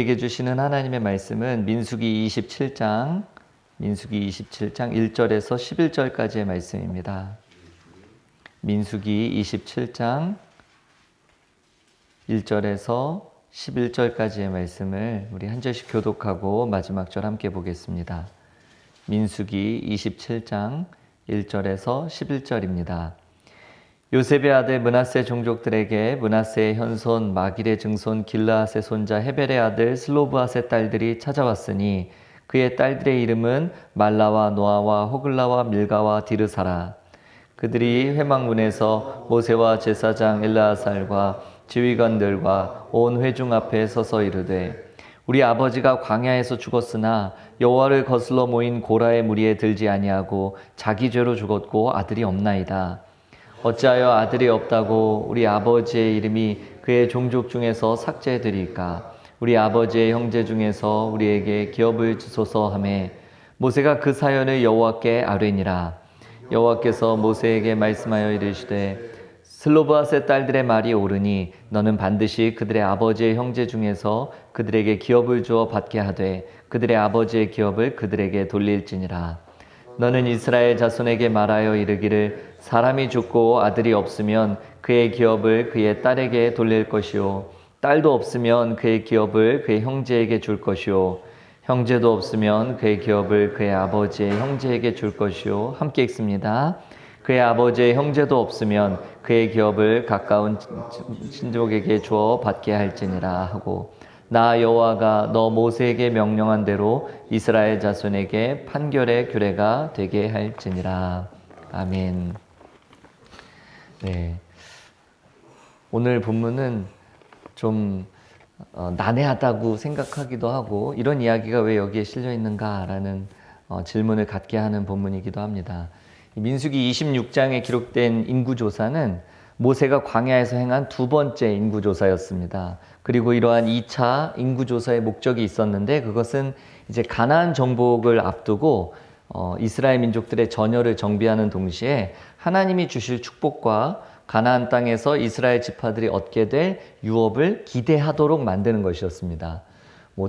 우리에게 주시는 하나님의 말씀은 민수기 27장 1절에서 11절까지의 말씀입니다. 민수기 27장 1절에서 11절까지의 말씀을 우리 한 절씩 교독하고 마지막 절 함께 보겠습니다. 민수기 27장 1절에서 11절입니다. 요셉의 아들 므낫세 종족들에게 므낫세의 현손 마길의 증손 길르앗의 손자 헤벨의 아들 슬로브앗의 딸들이 찾아왔으니 그의 딸들의 이름은 말라와 노아와 호글라와 밀가와 디르사라. 그들이 회막문에서 모세와 제사장 엘르아살과 지휘관들과 온 회중 앞에 서서 이르되 우리 아버지가 광야에서 죽었으나 여호와를 거슬러 모인 고라의 무리에 들지 아니하고 자기 죄로 죽었고 아들이 없나이다. 어찌하여 아들이 없다고 우리 아버지의 이름이 그의 종족 중에서 삭제되리까? 우리 아버지의 형제 중에서 우리에게 기업을 주소서 하매 모세가 그 사연을 여호와께 아뢰니라. 여호와께서 모세에게 말씀하여 이르시되 슬로브앗의 딸들의 말이 옳으니 너는 반드시 그들의 아버지의 형제 중에서 그들에게 기업을 주어 받게 하되 그들의 아버지의 기업을 그들에게 돌릴지니라. 너는 이스라엘 자손에게 말하여 이르기를 사람이 죽고 아들이 없으면 그의 기업을 그의 딸에게 돌릴 것이요 딸도 없으면 그의 기업을 그의 형제에게 줄 것이요 형제도 없으면 그의 기업을 그의 아버지의 형제에게 줄 것이요. 함께 읽습니다. 그의 아버지의 형제도 없으면 그의 기업을 가까운 친족에게 주어 받게 할지니라 하고 나 여호와가 너 모세에게 명령한 대로 이스라엘 자손에게 판결의 규례가 되게 할지니라. 아멘. 네. 오늘 본문은 좀 난해하다고 생각하기도 하고 이런 이야기가 왜 여기에 실려 있는가라는 질문을 갖게 하는 본문이기도 합니다. 민수기 26장에 기록된 인구조사는 모세가 광야에서 행한 두 번째 인구조사였습니다. 그리고 이러한 2차 인구조사의 목적이 있었는데 그것은 이제 가나안 정복을 앞두고 이스라엘 민족들의 전열을 정비하는 동시에 하나님이 주실 축복과 가나안 땅에서 이스라엘 지파들이 얻게 될 유업을 기대하도록 만드는 것이었습니다.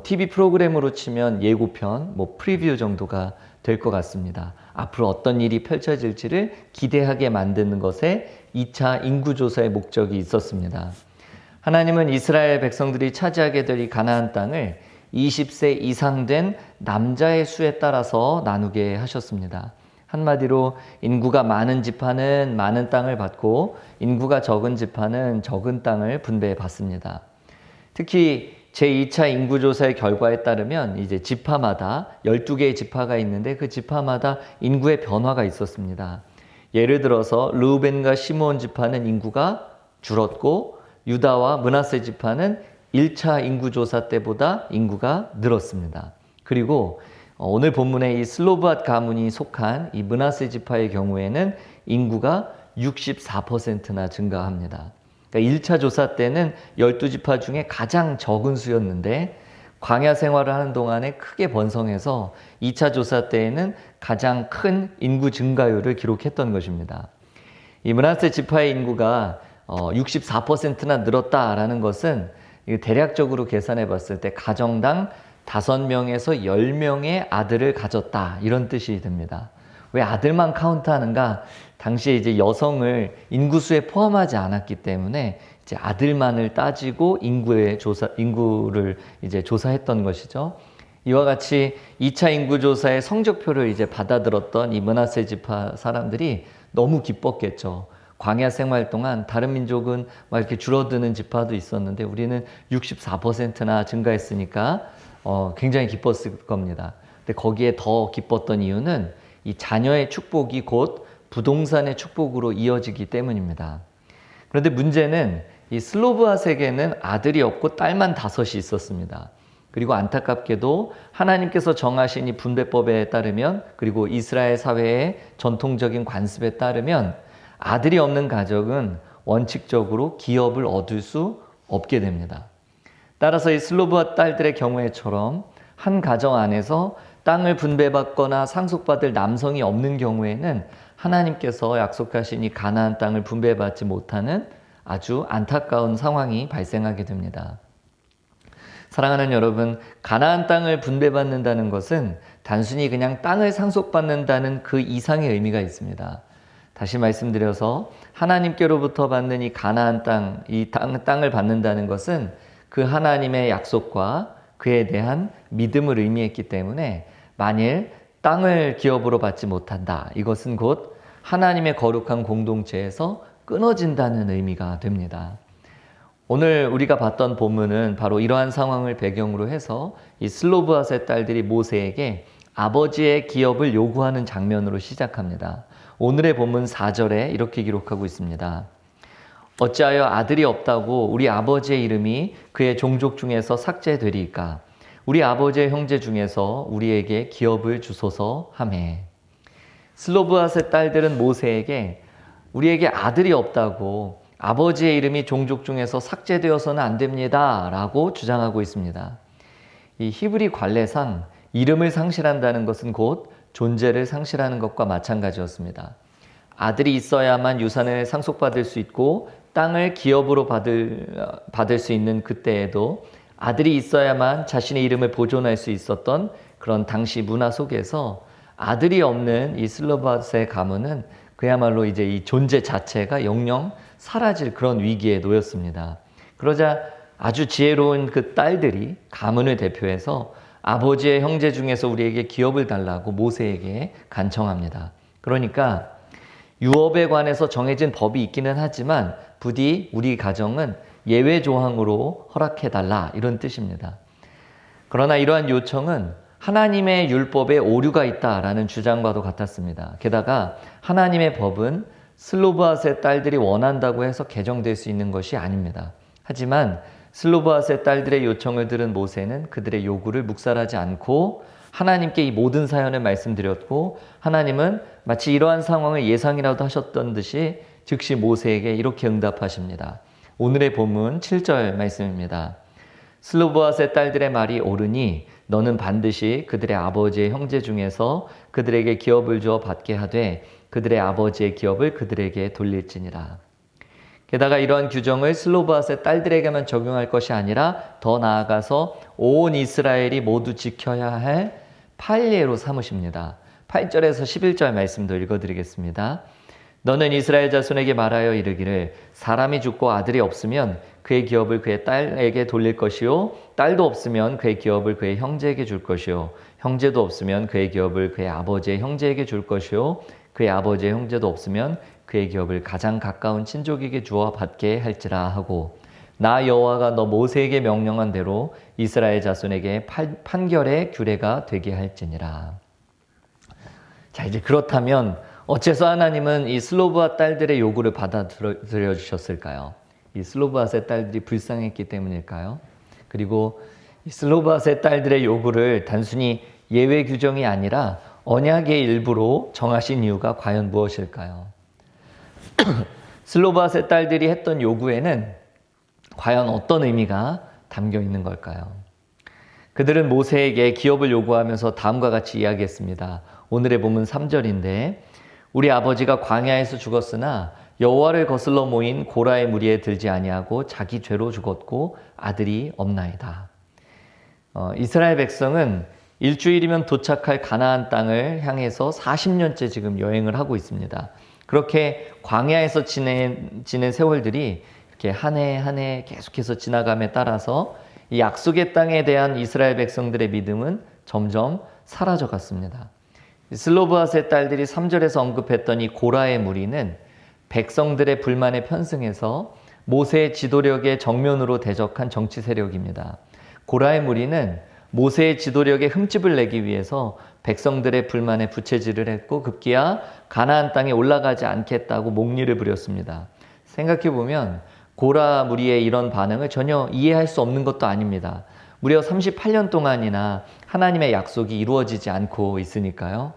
TV 프로그램으로 치면 예고편, 프리뷰 정도가 될 것 같습니다. 앞으로 어떤 일이 펼쳐질지를 기대하게 만드는 것에 2차 인구조사의 목적이 있었습니다. 하나님은 이스라엘 백성들이 차지하게 될 이 가나안 땅을 20세 이상 된 남자의 수에 따라서 나누게 하셨습니다. 한마디로 인구가 많은 지파는 많은 땅을 받고 인구가 적은 지파는 적은 땅을 분배해 받습니다. 특히 제2차 인구조사의 결과에 따르면 이제 지파마다 12개의 지파가 있는데 그 지파마다 인구의 변화가 있었습니다. 예를 들어서 르우벤과 시므온 지파는 인구가 줄었고 유다와 므낫세 지파는 1차 인구조사 때보다 인구가 늘었습니다. 그리고 오늘 본문의 이 슬로브앗 가문이 속한 이 므낫세 지파의 경우에는 인구가 64%나 증가합니다. 그러니까 1차 조사 때는 12지파 중에 가장 적은 수였는데 광야 생활을 하는 동안에 크게 번성해서 2차 조사 때에는 가장 큰 인구 증가율을 기록했던 것입니다. 이 므낫세 지파의 인구가 64%나 늘었다라는 것은 대략적으로 계산해 봤을 때 가정당 5명에서 10명의 아들을 가졌다 이런 뜻이 됩니다. 왜 아들만 카운트하는가? 당시에 이제 여성을 인구수에 포함하지 않았기 때문에 이제 아들만을 따지고 인구를 이제 조사했던 것이죠. 이와 같이 2차 인구조사의 성적표를 이제 받아들었던 이 므낫세 지파 사람들이 너무 기뻤겠죠. 광야 생활 동안 다른 민족은 막 이렇게 줄어드는 지파도 있었는데 우리는 64%나 증가했으니까 굉장히 기뻤을 겁니다. 근데 거기에 더 기뻤던 이유는 이 자녀의 축복이 곧 부동산의 축복으로 이어지기 때문입니다. 그런데 문제는 이 슬로브앗에게는 아들이 없고 딸만 5이 있었습니다. 그리고 안타깝게도 하나님께서 정하신 이 분배법에 따르면 그리고 이스라엘 사회의 전통적인 관습에 따르면 아들이 없는 가족은 원칙적으로 기업을 얻을 수 없게 됩니다. 따라서 이 슬로브앗 딸들의 경우에처럼 한 가정 안에서 땅을 분배받거나 상속받을 남성이 없는 경우에는 하나님께서 약속하신 이 가나안 땅을 분배받지 못하는 아주 안타까운 상황이 발생하게 됩니다. 사랑하는 여러분, 가나안 땅을 분배받는다는 것은 단순히 그냥 땅을 상속받는다는 그 이상의 의미가 있습니다. 다시 말씀드려서 하나님께로부터 받는 이 가나안 땅, 이 땅을 받는다는 것은 그 하나님의 약속과 그에 대한 믿음을 의미했기 때문에 만일 땅을 기업으로 받지 못한다, 이것은 곧 하나님의 거룩한 공동체에서 끊어진다는 의미가 됩니다. 오늘 우리가 봤던 본문은 바로 이러한 상황을 배경으로 해서 이 슬로브앗의 딸들이 모세에게 아버지의 기업을 요구하는 장면으로 시작합니다. 오늘의 본문 4절에 이렇게 기록하고 있습니다. 어찌하여 아들이 없다고 우리 아버지의 이름이 그의 종족 중에서 삭제되리이까? 우리 아버지의 형제 중에서 우리에게 기업을 주소서 하매. 슬로브앗의 딸들은 모세에게 우리에게 아들이 없다고, 아버지의 이름이 종족 중에서 삭제되어서는 안 됩니다 라고 주장하고 있습니다. 이 히브리 관례상 이름을 상실한다는 것은 곧 존재를 상실하는 것과 마찬가지였습니다. 아들이 있어야만 유산을 상속받을 수 있고 땅을 기업으로 받을 수 있는 그때에도 아들이 있어야만 자신의 이름을 보존할 수 있었던 그런 당시 문화 속에서 아들이 없는 이 슬로브앗의 가문은 그야말로 이제 이 존재 자체가 영영 사라질 그런 위기에 놓였습니다. 그러자 아주 지혜로운 그 딸들이 가문을 대표해서 아버지의 형제 중에서 우리에게 기업을 달라고 모세에게 간청합니다. 그러니까 유업에 관해서 정해진 법이 있기는 하지만 부디 우리 가정은 예외 조항으로 허락해달라, 이런 뜻입니다. 그러나 이러한 요청은 하나님의 율법에 오류가 있다라는 주장과도 같았습니다. 게다가 하나님의 법은 슬로브앗의 딸들이 원한다고 해서 개정될 수 있는 것이 아닙니다. 하지만 슬로브앗의 딸들의 요청을 들은 모세는 그들의 요구를 묵살하지 않고 하나님께 이 모든 사연을 말씀드렸고, 하나님은 마치 이러한 상황을 예상이라도 하셨던 듯이 즉시 모세에게 이렇게 응답하십니다. 오늘의 본문 7절 말씀입니다. 슬로브앗의 딸들의 말이 옳으니 너는 반드시 그들의 아버지의 형제 중에서 그들에게 기업을 주어 받게 하되 그들의 아버지의 기업을 그들에게 돌릴지니라. 게다가 이러한 규정을 슬로브앗의 딸들에게만 적용할 것이 아니라 더 나아가서 온 이스라엘이 모두 지켜야 할 판례로 삼으십니다. 8절에서 11절 말씀도 읽어드리겠습니다. 너는 이스라엘 자손에게 말하여 이르기를 사람이 죽고 아들이 없으면 그의 기업을 그의 딸에게 돌릴 것이요, 딸도 없으면 그의 기업을 그의 형제에게 줄 것이요, 형제도 없으면 그의 기업을 그의 아버지의 형제에게 줄 것이요, 그의 아버지의 형제도 없으면 그의 기업을 가장 가까운 친족에게 주어 받게 할지라 하고, 나 여호와가 너 모세에게 명령한 대로 이스라엘 자손에게 판결의 규례가 되게 할지니라. 자, 이제 그렇다면 어째서 하나님은 이 슬로브앗 딸들의 요구를 받아들여 주셨을까요? 이 슬로브앗의 딸들이 불쌍했기 때문일까요? 그리고 이 슬로브앗의 딸들의 요구를 단순히 예외 규정이 아니라 언약의 일부로 정하신 이유가 과연 무엇일까요? 슬로브앗의 딸들이 했던 요구에는 과연 어떤 의미가 담겨 있는 걸까요? 그들은 모세에게 기업을 요구하면서 다음과 같이 이야기했습니다. 오늘의 본문 3절인데 우리 아버지가 광야에서 죽었으나 여호와를 거슬러 모인 고라의 무리에 들지 아니하고 자기 죄로 죽었고 아들이 없나이다. 이스라엘 백성은 일주일이면 도착할 가나안 땅을 향해서 40년째 지금 여행을 하고 있습니다. 그렇게 광야에서 지낸 세월들이 이렇게 한 해 한 해 계속해서 지나감에 따라서 이 약속의 땅에 대한 이스라엘 백성들의 믿음은 점점 사라져 갔습니다. 슬로브앗의 딸들이 3절에서 언급했던 이 고라의 무리는 백성들의 불만에 편승해서 모세의 지도력에 정면으로 대적한 정치 세력입니다. 고라의 무리는 모세의 지도력에 흠집을 내기 위해서 백성들의 불만에 부채질을 했고 급기야 가나안 땅에 올라가지 않겠다고 목리를 부렸습니다. 생각해보면 고라 무리의 이런 반응을 전혀 이해할 수 없는 것도 아닙니다. 무려 38년 동안이나 하나님의 약속이 이루어지지 않고 있으니까요.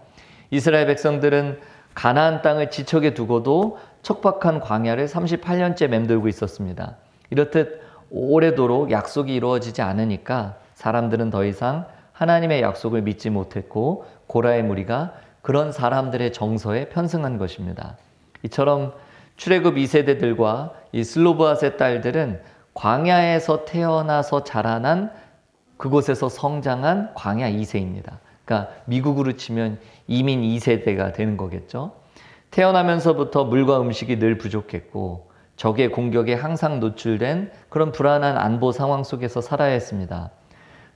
이스라엘 백성들은 가나안 땅을 지척에 두고도 척박한 광야를 38년째 맴돌고 있었습니다. 이렇듯 오래도록 약속이 이루어지지 않으니까 사람들은 더 이상 하나님의 약속을 믿지 못했고 고라의 무리가 그런 사람들의 정서에 편승한 것입니다. 이처럼 출애굽 2세대들과 이 슬로브앗의 딸들은 광야에서 태어나서 자라난 그곳에서 성장한 광야 2세입니다. 그러니까 미국으로 치면 이민 2세대가 되는 거겠죠. 태어나면서부터 물과 음식이 늘 부족했고 적의 공격에 항상 노출된 그런 불안한 안보 상황 속에서 살아야 했습니다.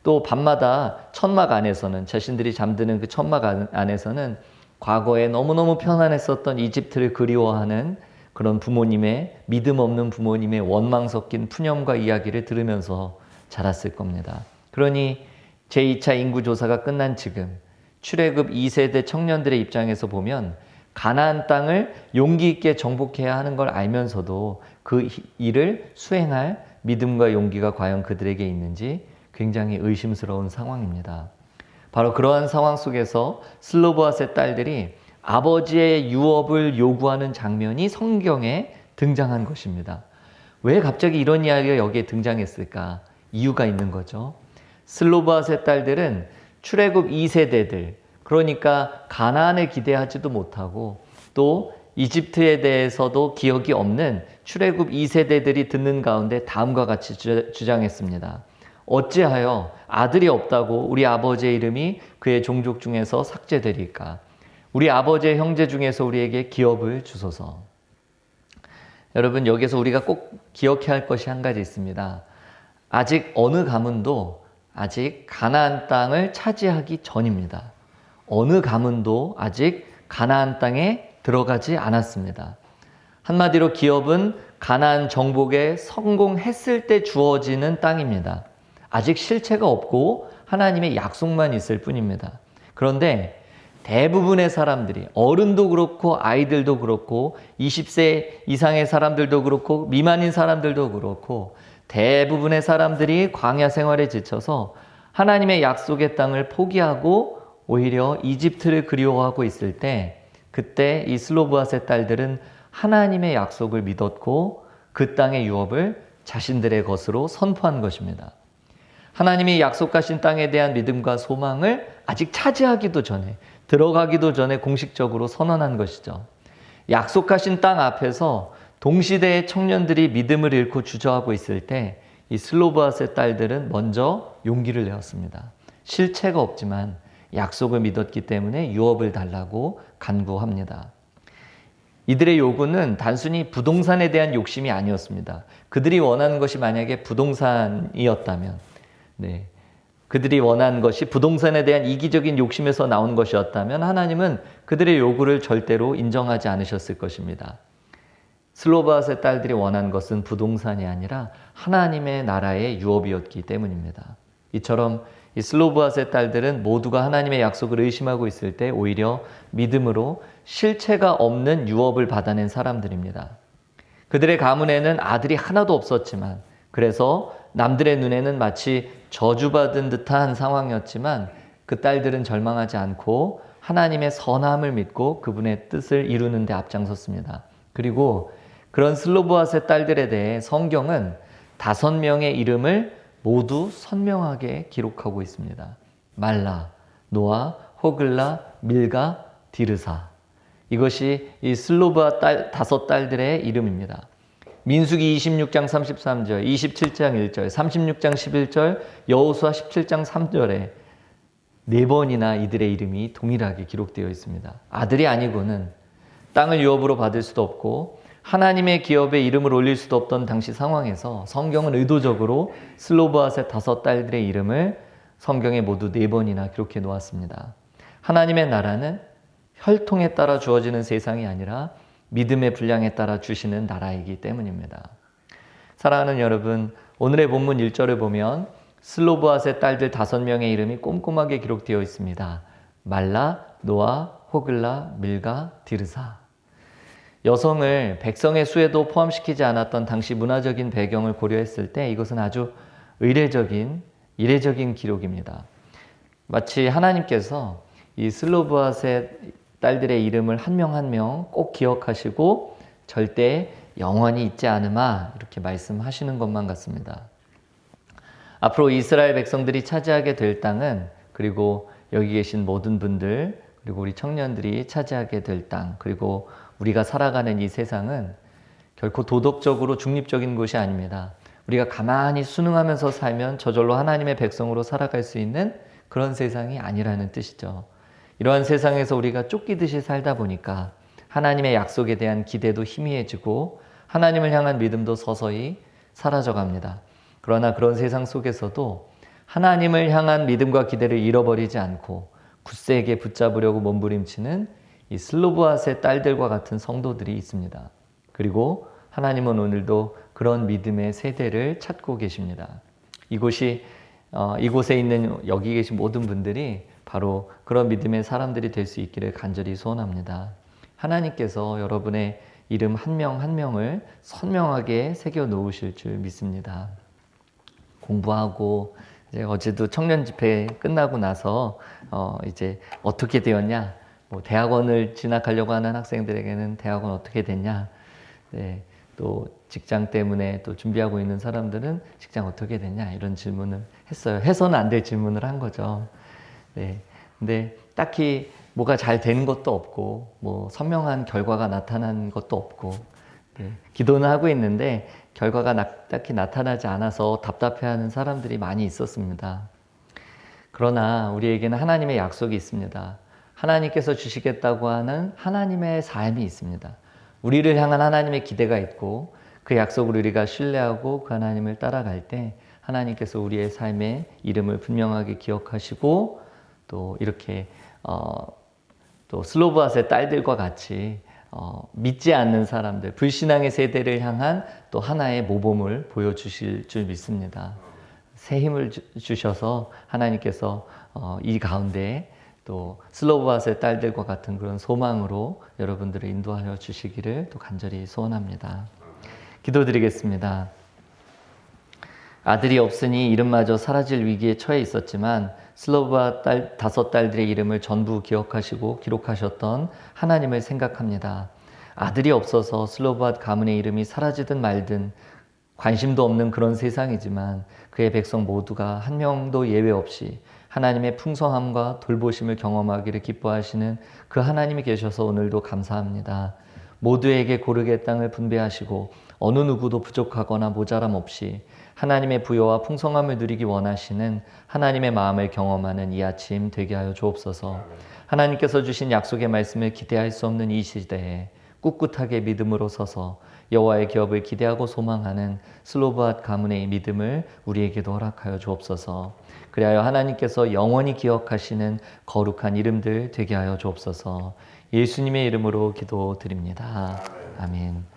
또 밤마다 천막 안에서는, 자신들이 잠드는 그 천막 안에서는 과거에 너무너무 편안했었던 이집트를 그리워하는 그런 부모님의, 믿음 없는 부모님의 원망 섞인 푸념과 이야기를 들으면서 자랐을 겁니다. 그러니 제2차 인구조사가 끝난 지금 출애굽 2세대 청년들의 입장에서 보면 가나안 땅을 용기 있게 정복해야 하는 걸 알면서도 그 일을 수행할 믿음과 용기가 과연 그들에게 있는지 굉장히 의심스러운 상황입니다. 바로 그러한 상황 속에서 슬로보앗의 딸들이 아버지의 유업을 요구하는 장면이 성경에 등장한 것입니다. 왜 갑자기 이런 이야기가 여기에 등장했을까? 이유가 있는 거죠. 슬로보앗의 딸들은 출애굽 2세대들, 그러니까 가나안에 기대하지도 못하고 또 이집트에 대해서도 기억이 없는 출애굽 2세대들이 듣는 가운데 다음과 같이 주장했습니다. 어찌하여 아들이 없다고 우리 아버지의 이름이 그의 종족 중에서 삭제되리까? 우리 아버지의 형제 중에서 우리에게 기업을 주소서. 여러분, 여기서 우리가 꼭 기억해야 할 것이 한 가지 있습니다. 아직 어느 가문도 아직 가나안 땅을 차지하기 전입니다. 어느 가문도 아직 가나안 땅에 들어가지 않았습니다. 한마디로 기업은 가나안 정복에 성공했을 때 주어지는 땅입니다. 아직 실체가 없고 하나님의 약속만 있을 뿐입니다. 그런데 대부분의 사람들이, 어른도 그렇고 아이들도 그렇고 20세 이상의 사람들도 그렇고 미만인 사람들도 그렇고 대부분의 사람들이 광야 생활에 지쳐서 하나님의 약속의 땅을 포기하고 오히려 이집트를 그리워하고 있을 때, 그때 이 슬로보앗의 딸들은 하나님의 약속을 믿었고 그 땅의 유업을 자신들의 것으로 선포한 것입니다. 하나님이 약속하신 땅에 대한 믿음과 소망을 아직 차지하기도 전에, 들어가기도 전에 공식적으로 선언한 것이죠. 약속하신 땅 앞에서 동시대의 청년들이 믿음을 잃고 주저하고 있을 때 이 슬로보앗의 딸들은 먼저 용기를 내었습니다. 실체가 없지만 약속을 믿었기 때문에 유업을 달라고 간구합니다. 이들의 요구는 단순히 부동산에 대한 욕심이 아니었습니다. 그들이 원하는 것이 만약에 부동산이었다면, 그들이 원하는 것이 부동산에 대한 이기적인 욕심에서 나온 것이었다면 하나님은 그들의 요구를 절대로 인정하지 않으셨을 것입니다. 슬로바앗의 딸들이 원한 것은 부동산이 아니라 하나님의 나라의 유업이었기 때문입니다. 이처럼 이 슬로바앗의 딸들은 모두가 하나님의 약속을 의심하고 있을 때 오히려 믿음으로 실체가 없는 유업을 받아낸 사람들입니다. 그들의 가문에는 아들이 하나도 없었지만, 그래서 남들의 눈에는 마치 저주받은 듯한 상황이었지만 그 딸들은 절망하지 않고 하나님의 선함을 믿고 그분의 뜻을 이루는 데 앞장섰습니다. 그리고 그런 슬로보앗의 딸들에 대해 성경은 5명의 이름을 모두 선명하게 기록하고 있습니다. 말라, 노아, 호글라, 밀가, 디르사. 이것이 이 슬로보앗 5딸들의 이름입니다. 민수기 26장 33절, 27장 1절, 36장 11절, 여호수아 17장 3절에 4번이나 이들의 이름이 동일하게 기록되어 있습니다. 아들이 아니고는 땅을 유업으로 받을 수도 없고 하나님의 기업에 이름을 올릴 수도 없던 당시 상황에서 성경은 의도적으로 슬로보앗의 5딸들의 이름을 성경에 모두 4번이나 기록해 놓았습니다. 하나님의 나라는 혈통에 따라 주어지는 세상이 아니라 믿음의 분량에 따라 주시는 나라이기 때문입니다. 사랑하는 여러분, 오늘의 본문 1절을 보면 슬로보앗의 딸들 5명의 이름이 꼼꼼하게 기록되어 있습니다. 말라, 노아, 호글라, 밀가, 디르사. 여성을 백성의 수에도 포함시키지 않았던 당시 문화적인 배경을 고려했을 때 이것은 아주 이례적인 기록입니다. 마치 하나님께서 이 슬로보앗의 딸들의 이름을 한 명 한 명 꼭 기억하시고 절대 영원히 잊지 않으마 이렇게 말씀하시는 것만 같습니다. 앞으로 이스라엘 백성들이 차지하게 될 땅은, 그리고 여기 계신 모든 분들, 그리고 우리 청년들이 차지하게 될 땅, 그리고 우리가 살아가는 이 세상은 결코 도덕적으로 중립적인 곳이 아닙니다. 우리가 가만히 순응하면서 살면 저절로 하나님의 백성으로 살아갈 수 있는 그런 세상이 아니라는 뜻이죠. 이러한 세상에서 우리가 쫓기듯이 살다 보니까 하나님의 약속에 대한 기대도 희미해지고 하나님을 향한 믿음도 서서히 사라져 갑니다. 그러나 그런 세상 속에서도 하나님을 향한 믿음과 기대를 잃어버리지 않고 굳세게 붙잡으려고 몸부림치는 이 슬로브앗의 딸들과 같은 성도들이 있습니다. 그리고 하나님은 오늘도 그런 믿음의 세대를 찾고 계십니다. 이곳에 있는 여기 계신 모든 분들이 바로 그런 믿음의 사람들이 될 수 있기를 간절히 소원합니다. 하나님께서 여러분의 이름 한 명 한 명을 선명하게 새겨 놓으실 줄 믿습니다. 공부하고 이제 어제도 청년 집회 끝나고 나서 이제 어떻게 되었냐, 뭐 대학원을 진학하려고 하는 학생들에게는 대학원 어떻게 됐냐, 네, 또 직장 때문에 또 준비하고 있는 사람들은 직장 어떻게 됐냐 이런 질문을 했어요. 해서는 안 될 질문을 한 거죠. 네, 근데 딱히 뭐가 잘 되는 것도 없고 뭐 선명한 결과가 나타난 것도 없고 네, 기도는 하고 있는데 결과가 딱히 나타나지 않아서 답답해하는 사람들이 많이 있었습니다. 그러나 우리에게는 하나님의 약속이 있습니다. 하나님께서 주시겠다고 하는 하나님의 삶이 있습니다. 우리를 향한 하나님의 기대가 있고 그 약속을 우리가 신뢰하고 그 하나님을 따라갈 때 하나님께서 우리의 삶의 이름을 분명하게 기억하시고 또 이렇게 또 슬로브앗의 딸들과 같이 믿지 않는 사람들, 불신앙의 세대를 향한 또 하나의 모범을 보여주실 줄 믿습니다. 새 힘을 주셔서 하나님께서 이 가운데 또 슬로브앗의 딸들과 같은 그런 소망으로 여러분들을 인도하여 주시기를 또 간절히 소원합니다. 기도드리겠습니다. 아들이 없으니 이름마저 사라질 위기에 처해 있었지만 슬로브앗 다섯 딸들의 이름을 전부 기억하시고 기록하셨던 하나님을 생각합니다. 아들이 없어서 슬로브앗 가문의 이름이 사라지든 말든 관심도 없는 그런 세상이지만 그의 백성 모두가 한 명도 예외 없이 하나님의 풍성함과 돌보심을 경험하기를 기뻐하시는 그 하나님이 계셔서 오늘도 감사합니다. 모두에게 고르게 땅을 분배하시고 어느 누구도 부족하거나 모자람 없이 하나님의 부여와 풍성함을 누리기 원하시는 하나님의 마음을 경험하는 이 아침 되게 하여 주옵소서. 하나님께서 주신 약속의 말씀을 기대할 수 없는 이 시대에 꿋꿋하게 믿음으로 서서 여호와의 기업을 기대하고 소망하는 슬로브앗 가문의 믿음을 우리에게도 허락하여 주옵소서. 그리하여 하나님께서 영원히 기억하시는 거룩한 이름들 되게 하여 주옵소서. 예수님의 이름으로 기도드립니다. 아멘.